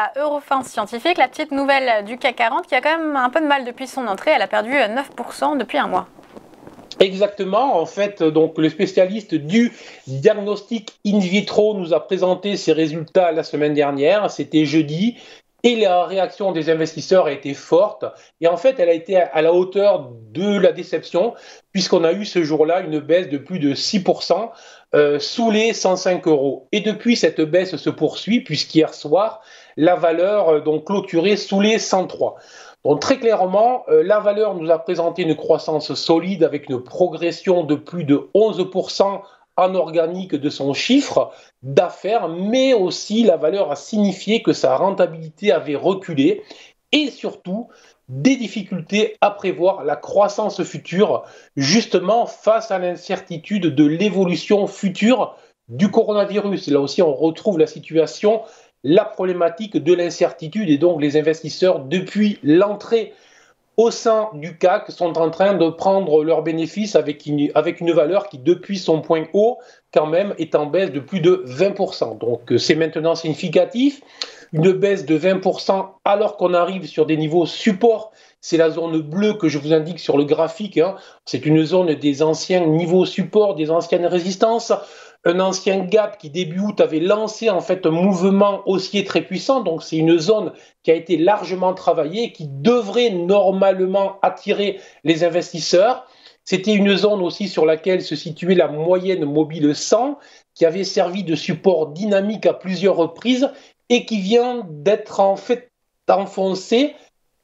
à Eurofins Scientifique, la petite nouvelle du CAC 40 qui a quand même un peu de mal depuis son entrée. Elle a perdu 9% depuis un mois. Exactement, en fait, donc le spécialiste du diagnostic in vitro nous a présenté ses résultats la semaine dernière, c'était jeudi, et la réaction des investisseurs a été forte. Et en fait, elle a été à la hauteur de la déception, puisqu'on a eu ce jour-là une baisse de plus de 6% sous les 105 euros. Et depuis, cette baisse se poursuit, puisqu'hier soir, la valeur donc clôturée sous les 103. Donc très clairement, la valeur nous a présenté une croissance solide avec une progression de plus de 11% en organique de son chiffre d'affaires, mais aussi la valeur a signifié que sa rentabilité avait reculé et surtout des difficultés à prévoir la croissance future, justement face à l'incertitude de l'évolution future du coronavirus. Là aussi, on retrouve la problématique de l'incertitude et donc les investisseurs, depuis l'entrée au sein du CAC, sont en train de prendre leurs bénéfices avec une valeur qui, depuis son point haut, quand même, est en baisse de plus de 20%. Donc c'est maintenant significatif, une baisse de 20% alors qu'on arrive sur des niveaux support. C'est la zone bleue que je vous indique sur le graphique, hein. C'est une zone des anciens niveaux support, des anciennes résistances. Un ancien gap qui début août avait lancé en fait un mouvement haussier très puissant, donc c'est une zone qui a été largement travaillée et qui devrait normalement attirer les investisseurs. C'était une zone aussi sur laquelle se situait la moyenne mobile 100 qui avait servi de support dynamique à plusieurs reprises et qui vient d'être en fait enfoncée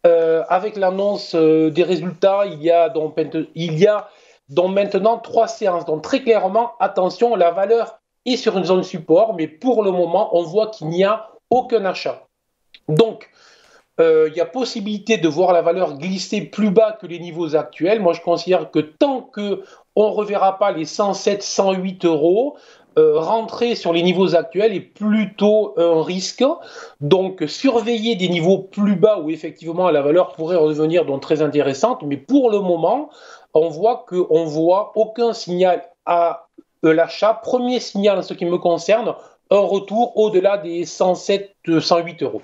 avec l'annonce des résultats. Il y a donc maintenant 3 séances. Donc très clairement, attention, la valeur est sur une zone support, mais pour le moment, on voit qu'il n'y a aucun achat. Donc, il y a possibilité de voir la valeur glisser plus bas que les niveaux actuels. Moi, je considère que tant qu'on ne reverra pas les 107, 108 euros, rentrer sur les niveaux actuels est plutôt un risque. Donc, surveiller des niveaux plus bas où effectivement la valeur pourrait redevenir donc très intéressante. Mais pour le moment, on voit aucun signal à l'achat. Premier signal en ce qui me concerne, un retour au-delà des 107, 108 euros.